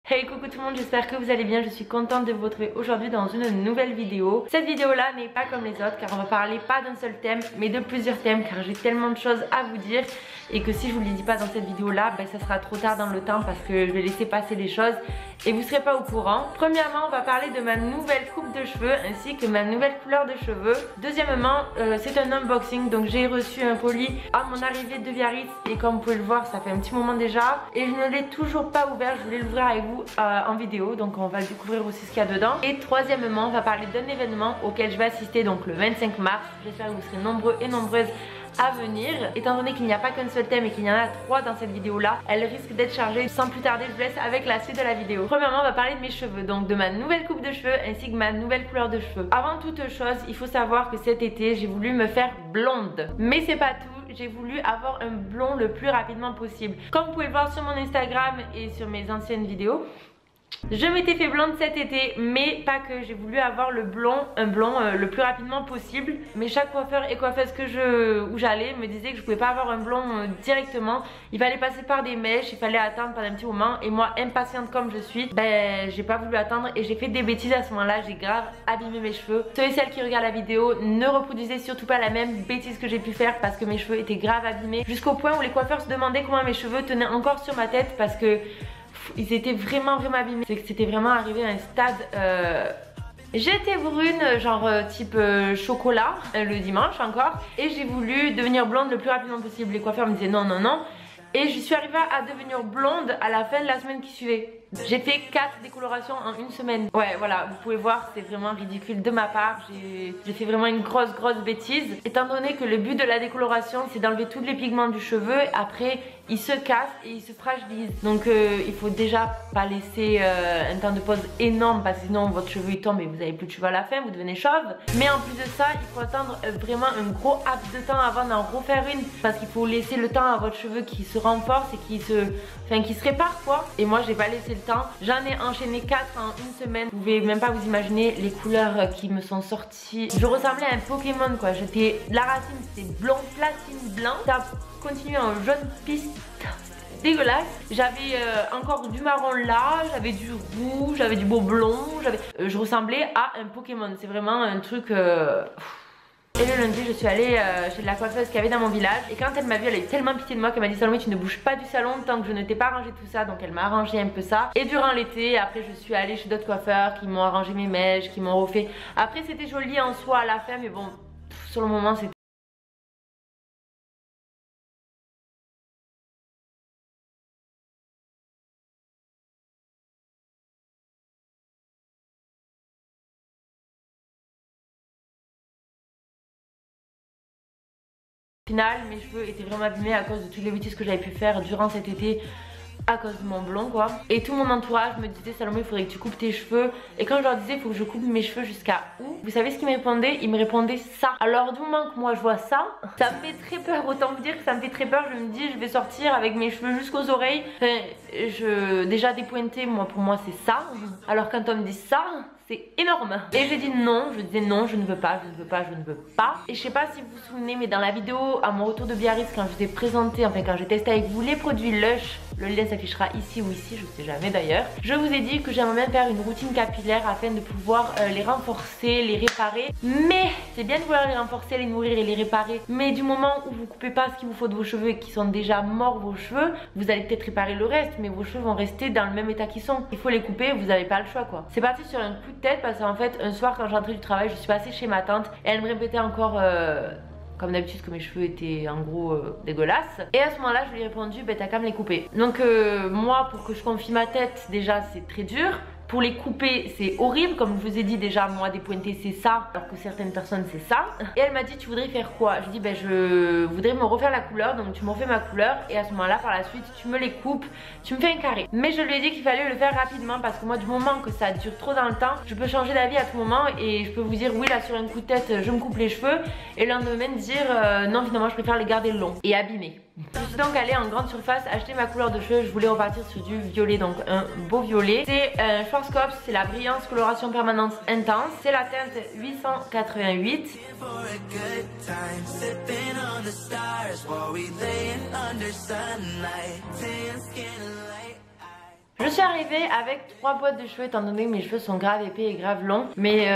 Hey coucou tout le monde, j'espère que vous allez bien, je suis contente de vous retrouver aujourd'hui dans une nouvelle vidéo. Cette vidéo là n'est pas comme les autres car on va parler pas d'un seul thème mais de plusieurs thèmes car j'ai tellement de choses à vous dire et que si je vous les dis pas dans cette vidéo là, ça sera trop tard dans le temps parce que je vais laisser passer les choses et vous serez pas au courant. Premièrement, on va parler de ma nouvelle coupe de cheveux ainsi que ma nouvelle couleur de cheveux. Deuxièmement, c'est un unboxing, donc j'ai reçu un colis à mon arrivée de Biarritz et comme vous pouvez le voir ça fait un petit moment déjà et je ne l'ai toujours pas ouvert, je voulais l'ouvrir avec vous en vidéo, donc on va découvrir aussi ce qu'il y a dedans. Et troisièmement, on va parler d'un événement auquel je vais assister donc le 25 mars. J'espère que vous serez nombreux et nombreuses à venir. Étant donné qu'il n'y a pas qu'un seul thème et qu'il y en a 3 dans cette vidéo là, elle risque d'être chargée. Sans plus tarder, je vous laisse avec la suite de la vidéo. Premièrement, on va parler de mes cheveux, donc de ma nouvelle coupe de cheveux ainsi que ma nouvelle couleur de cheveux. Avant toute chose, il faut savoir que cet été j'ai voulu me faire blonde, mais c'est pas tout. J'ai voulu avoir un blond le plus rapidement possible. Comme vous pouvez le voir sur mon Instagram et sur mes anciennes vidéos, je m'étais fait blonde cet été, mais pas que. J'ai voulu avoir un blond le plus rapidement possible. Mais chaque coiffeur et coiffeuse où j'allais me disait que je pouvais pas avoir un blond directement. Il fallait passer par des mèches, il fallait attendre pendant un petit moment. Et moi, impatiente comme je suis, j'ai pas voulu attendre et j'ai fait des bêtises à ce moment-là. J'ai grave abîmé mes cheveux. Ceux et celles qui regardent la vidéo, ne reproduisez surtout pas la même bêtise que j'ai pu faire parce que mes cheveux étaient grave abîmés. Jusqu'au point où les coiffeurs se demandaient comment mes cheveux tenaient encore sur ma tête parce que ils étaient vraiment abîmés. C'était vraiment arrivé à un stade j'étais brune genre type chocolat le dimanche encore et j'ai voulu devenir blonde le plus rapidement possible. Les coiffeurs me disaient non non non et je suis arrivée à devenir blonde à la fin de la semaine qui suivait. J'ai fait 4 décolorations en une semaine. Ouais voilà, vous pouvez voir, c'est vraiment ridicule de ma part. J'ai fait vraiment une grosse bêtise. Étant donné que le but de la décoloration c'est d'enlever tous les pigments du cheveu. Après il se casse et il se fragilise. Donc il faut déjà pas laisser un temps de pause énorme parce que sinon votre cheveu il tombe et vous avez plus de cheveux à la fin, vous devenez chauve. Mais en plus de ça, il faut attendre vraiment un gros laps de temps avant d'en refaire une. Parce qu'il faut laisser le temps à votre cheveu qui se renforce et qui se répare quoi. Et moi j'ai pas laissé le temps. J'en ai enchaîné 4 en une semaine. Vous pouvez même pas vous imaginer les couleurs qui me sont sorties. Je ressemblais à un Pokémon quoi. J'étais, la racine c'était blond, platine, blanc. Ça a continué en jaune piste. Dégueulasse. J'avais encore du marron là, j'avais du rouge, j'avais du beau blond, je ressemblais à un Pokémon. C'est vraiment un truc Et le lundi je suis allée chez la coiffeuse qu'il y avait dans mon village. Et quand elle m'a vue, elle a eu tellement pitié de moi qu'elle m'a dit Salomé, tu ne bouges pas du salon tant que je ne t'ai pas arrangé tout ça. Donc elle m'a arrangé un peu ça. Et durant l'été, après je suis allée chez d'autres coiffeurs qui m'ont arrangé mes mèches, qui m'ont refait. Après c'était joli en soi à la fin, mais bon, sur le moment c'était final. Mes cheveux étaient vraiment abîmés à cause de toutes les bêtises que j'avais pu faire durant cet été à cause de mon blond quoi. Et tout mon entourage me disait Salomé, il faudrait que tu coupes tes cheveux. Et quand je leur disais il faut que je coupe mes cheveux jusqu'à où, vous savez ce qu'ils me répondaient? Ils me répondaient ça. Alors du moment que moi je vois ça, ça me fait très peur. Autant vous dire que ça me fait très peur. Je me dis je vais sortir avec mes cheveux jusqu'aux oreilles. Déjà dépointé, moi pour moi c'est ça. Alors quand on me dit ça, c'est énorme. Et j'ai dit non, je disais non, je ne veux pas, je ne veux pas, je ne veux pas. Et je sais pas si vous vous souvenez, mais dans la vidéo à mon retour de Biarritz, quand je vous ai présenté, enfin quand j'ai testé avec vous les produits Lush, le lien s'affichera ici ou ici, je sais jamais d'ailleurs. Je vous ai dit que j'aimerais bien faire une routine capillaire afin de pouvoir les renforcer, les réparer. Mais c'est bien de vouloir les renforcer, les nourrir et les réparer. Mais du moment où vous coupez pas ce qu'il vous faut de vos cheveux et qui sont déjà morts vos cheveux, vous allez peut-être réparer le reste, mais vos cheveux vont rester dans le même état qu'ils sont. Il faut les couper, vous n'avez pas le choix quoi. C'est parti sur un coup de tête parce qu'en fait un soir quand j'entrais du travail, je suis passée chez ma tante et elle me répétait encore comme d'habitude que mes cheveux étaient en gros dégueulasses. Et à ce moment là je lui ai répondu t'as qu'à me les couper. Donc moi pour que je confie ma tête déjà c'est très dur. Pour les couper c'est horrible, comme je vous ai dit déjà moi dépointer c'est ça alors que certaines personnes c'est ça. Et elle m'a dit tu voudrais faire quoi? Je dis je voudrais me refaire la couleur, donc tu me refais ma couleur et à ce moment là par la suite tu me les coupes, tu me fais un carré. Mais je lui ai dit qu'il fallait le faire rapidement parce que moi du moment que ça dure trop dans le temps, je peux changer d'avis à tout moment et je peux vous dire oui là sur un coup de tête je me coupe les cheveux et le lendemain dire non finalement je préfère les garder longs et abîmés. Je suis donc allée en grande surface acheter ma couleur de cheveux. Je voulais repartir sur du violet, donc un beau violet. C'est Schwarzkopf, c'est la brillance coloration permanente intense. C'est la teinte 888. Je suis arrivée avec 3 boîtes de cheveux étant donné que mes cheveux sont grave épais et grave longs. Mais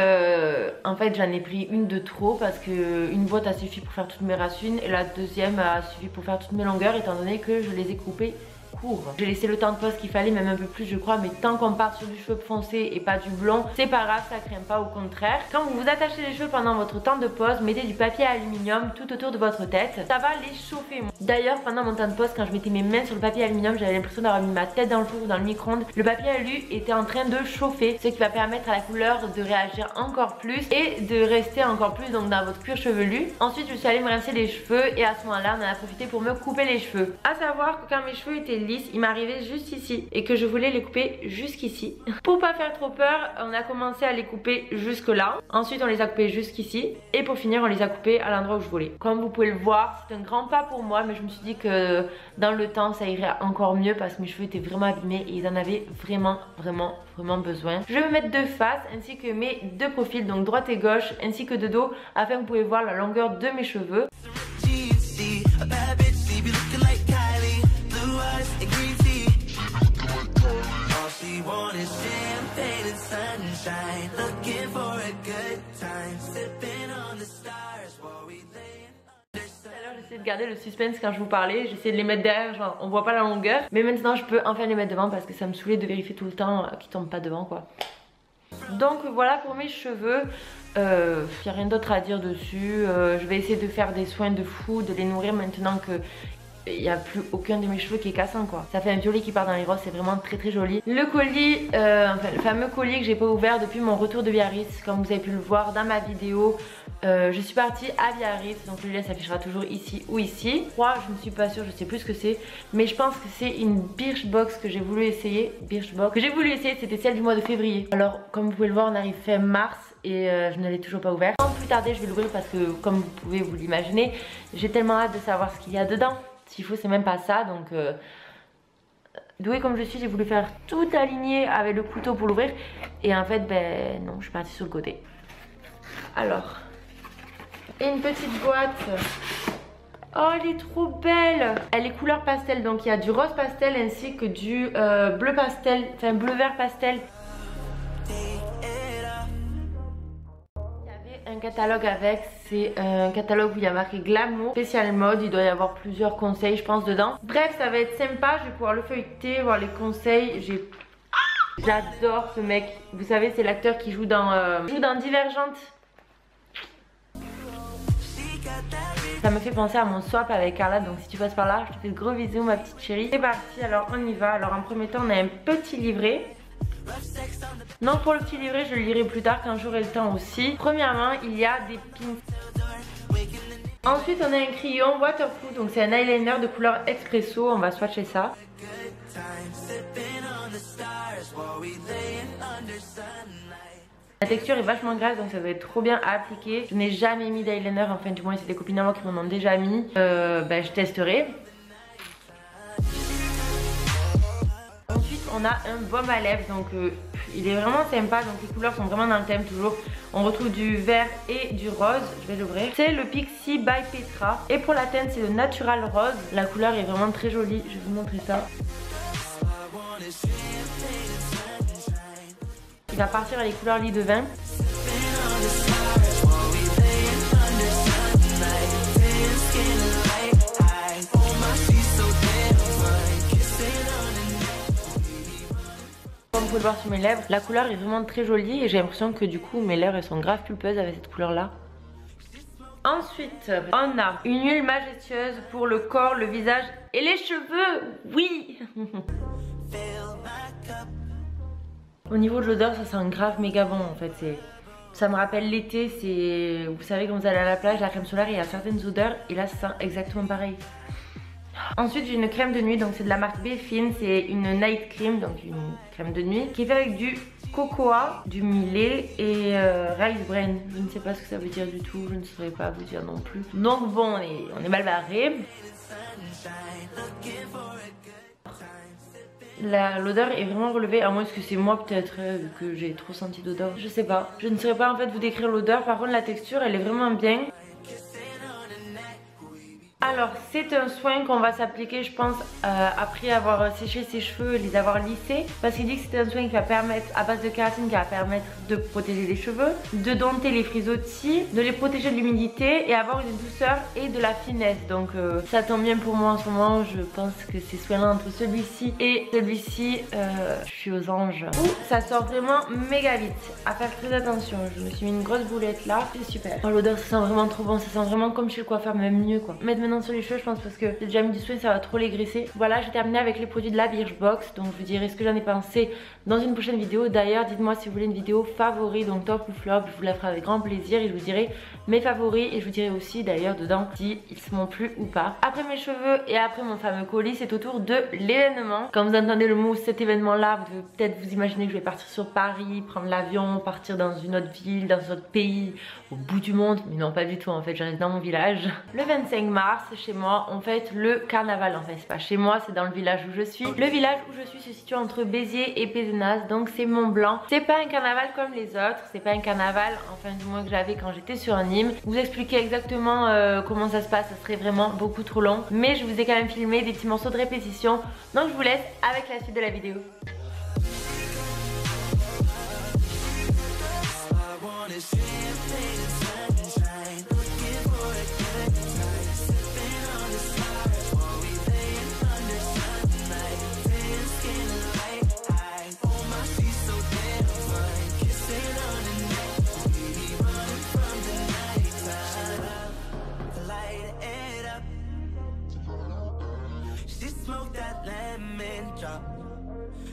en fait j'en ai pris une de trop parce que une boîte a suffi pour faire toutes mes racines et la deuxième a suffi pour faire toutes mes longueurs étant donné que je les ai coupées court. J'ai laissé le temps de pose qu'il fallait, même un peu plus je crois, mais tant qu'on part sur du cheveu foncé et pas du blond, c'est pas grave, ça craint pas, au contraire. Quand vous vous attachez les cheveux pendant votre temps de pose, mettez du papier aluminium tout autour de votre tête, ça va les chauffer. D'ailleurs pendant mon temps de pose, quand je mettais mes mains sur le papier aluminium, j'avais l'impression d'avoir mis ma tête dans le four ou dans le micro-ondes. Le papier alu était en train de chauffer, ce qui va permettre à la couleur de réagir encore plus et de rester encore plus donc dans votre cuir chevelu. Ensuite je suis allée me rincer les cheveux et à ce moment là on en a profité pour me couper les cheveux. À savoir que quand mes cheveux étaient lisses, il m'arrivait juste ici et que je voulais les couper jusqu'ici. Pour pas faire trop peur, on a commencé à les couper jusque là. Ensuite on les a coupés jusqu'ici et pour finir on les a coupés à l'endroit où je voulais. Comme vous pouvez le voir, c'est un grand pas pour moi, mais je me suis dit que dans le temps ça irait encore mieux parce que mes cheveux étaient vraiment abîmés et ils en avaient vraiment besoin. Je vais me mettre de face ainsi que mes deux profils, donc droite et gauche, ainsi que de dos, afin que vous pouvez voir la longueur de mes cheveux. J'essaie de garder le suspense quand je vous parlais, j'essaie de les mettre derrière, genre on voit pas la longueur, mais maintenant je peux enfin les mettre devant parce que ça me saoulait de vérifier tout le temps qu'ils tombent pas devant quoi. Donc voilà pour mes cheveux, y a rien d'autre à dire dessus, je vais essayer de faire des soins de fou, de les nourrir maintenant que il n'y a plus aucun de mes cheveux qui est cassant quoi. Ça fait un violet qui part dans les roses, c'est vraiment très joli. Le colis, enfin le fameux colis que j'ai pas ouvert depuis mon retour de Biarritz, comme vous avez pu le voir dans ma vidéo. Je suis partie à Biarritz, donc le lien s'affichera toujours ici ou ici. Je ne suis pas sûre, je sais plus ce que c'est, mais je pense que c'est une Birchbox que j'ai voulu essayer. C'était celle du mois de février. Alors comme vous pouvez le voir, on arrive fin mars et je ne l'ai toujours pas ouvert. Sans plus tarder, je vais l'ouvrir parce que comme vous pouvez vous l'imaginer, j'ai tellement hâte de savoir ce qu'il y a dedans. S'il faut, c'est même pas ça, donc douée comme je suis, j'ai voulu faire tout aligner avec le couteau pour l'ouvrir et en fait ben non, je suis partie sur le côté. Alors, une petite boîte. Oh, elle est trop belle. Elle est couleur pastel, donc il y a du rose pastel ainsi que du bleu pastel, enfin bleu vert pastel. Un catalogue avec, c'est un catalogue où il y a marqué glamour, spécial mode, il doit y avoir plusieurs conseils je pense dedans. Bref, ça va être sympa, je vais pouvoir le feuilleter, voir les conseils. J'adore ce mec, vous savez c'est l'acteur qui joue dans Divergente. Ça me fait penser à mon swap avec Carla, donc si tu passes par là, je te fais de gros bisous ma petite chérie. C'est parti, alors on y va. Alors en premier temps on a un petit livret. Donc pour le petit livret je le lirai plus tard quand j'aurai le temps aussi. Premièrement il y a des pins. Ensuite on a un crayon waterproof, donc c'est un eyeliner de couleur expresso, on va swatcher ça. La texture est vachement grasse donc ça doit être trop bien à appliquer. Je n'ai jamais mis d'eyeliner, enfin du moins c'est des copines à moi qui m'en ont déjà mis. Je testerai. Ensuite on a un baume à lèvres, donc il est vraiment sympa, donc les couleurs sont vraiment dans le thème toujours. On retrouve du vert et du rose, je vais l'ouvrir. C'est le Pixi by Petra et pour la teinte c'est le Natural Rose. La couleur est vraiment très jolie, je vais vous montrer ça. Il va partir à les couleurs lit de vin. Comme vous pouvez le voir sur mes lèvres, la couleur est vraiment très jolie et j'ai l'impression que du coup mes lèvres elles sont grave pulpeuses avec cette couleur là. Ensuite on a une huile majestueuse pour le corps, le visage et les cheveux. Oui. Au niveau de l'odeur ça sent grave méga bon en fait, ça me rappelle l'été, vous savez quand vous allez à la plage, la crème solaire il y a certaines odeurs et là ça sent exactement pareil. Ensuite j'ai une crème de nuit, donc c'est de la marque Befin, c'est une night cream, donc une crème de nuit qui est faite avec du cocoa, du millet et rice bran. Je ne sais pas ce que ça veut dire du tout, je ne saurais pas vous dire non plus. Donc bon, on est mal barré. L'odeur est vraiment relevée, à moins que c'est moi peut-être que j'ai trop senti d'odeur, je sais pas. Je ne saurais pas en fait vous décrire l'odeur, par contre la texture elle est vraiment bien. Alors c'est un soin qu'on va s'appliquer je pense après avoir séché ses cheveux et les avoir lissés, parce qu'il dit que c'est un soin qui va permettre, à base de kératine, qui va permettre de protéger les cheveux, de dompter les frisottis, de les protéger de l'humidité et avoir une douceur et de la finesse. Donc ça tombe bien pour moi en ce moment. Je pense que ces soins là entre celui-ci et celui-ci, je suis aux anges. Ça sort vraiment méga vite, à faire très attention. Je me suis mis une grosse boulette là, c'est super. Oh, l'odeur ça sent vraiment trop bon, ça sent vraiment comme chez le coiffeur, même mieux quoi. Mettre maintenant sur les cheveux je pense parce que j'ai déjà mis du soin, ça va trop les graisser. Voilà, j'ai terminé avec les produits de la Birchbox, donc je vous dirai ce que j'en ai pensé dans une prochaine vidéo. D'ailleurs dites-moi si vous voulez une vidéo favori, donc top ou flop, je vous la ferai avec grand plaisir et je vous dirai mes favoris et je vous dirai aussi d'ailleurs dedans si ils se m'ont plu ou pas. Après mes cheveux et après mon fameux colis, c'est au tour de l'événement. Quand vous entendez le mot cet événement là, vous devez peut-être vous imaginer que je vais partir sur Paris, prendre l'avion, partir dans une autre ville, dans un autre pays, au bout du monde, mais non pas du tout en fait, j'en ai dans mon village. Le 25 mars chez moi on fête le carnaval, enfin c'est pas chez moi, c'est dans le village où je suis. Le village où je suis se situe entre Béziers et Pézenas, donc c'est Mont Blanc. C'est pas un carnaval comme les autres, c'est pas un carnaval, enfin du moins que j'avais quand j'étais sur Nîmes. Vous expliquer exactement comment ça se passe, ça serait vraiment beaucoup trop long, mais je vous ai quand même filmé des petits morceaux de répétition, donc je vous laisse avec la suite de la vidéo.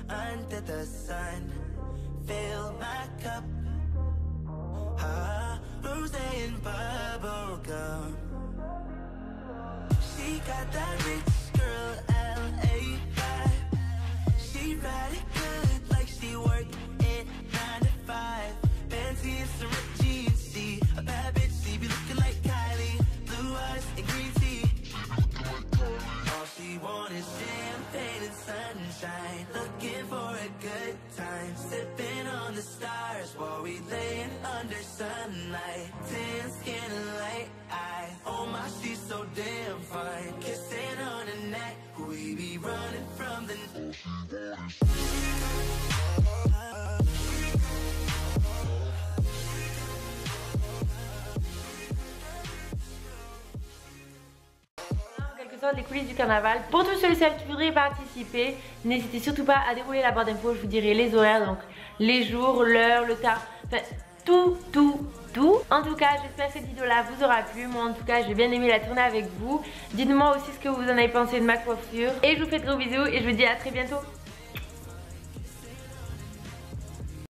Under the sun, fill my cup. Rosé and bubble gum. She got that rich girl LA vibe. She ride it good like she work it 9 to 5. Fancy and some ripped jeans. She a bad bitch. She be looking like Kylie. Blue eyes and green tea. All she want is champagne and sunshine. Looking for a good time, sipping on the stars while we laying under sunlight. Tan skin and light eye. Oh my, she's so damn fine. Kissing on her neck, we be running from the. Les coulisses du carnaval. Pour tous ceux et celles qui voudraient participer, n'hésitez surtout pas à dérouler la barre d'infos, je vous dirai les horaires, donc les jours, l'heure, le temps, enfin tout. En tout cas, j'espère que cette vidéo là vous aura plu. Moi en tout cas j'ai bien aimé la tourner avec vous. Dites-moi aussi ce que vous en avez pensé de ma coiffure. Et je vous fais de gros bisous et je vous dis à très bientôt.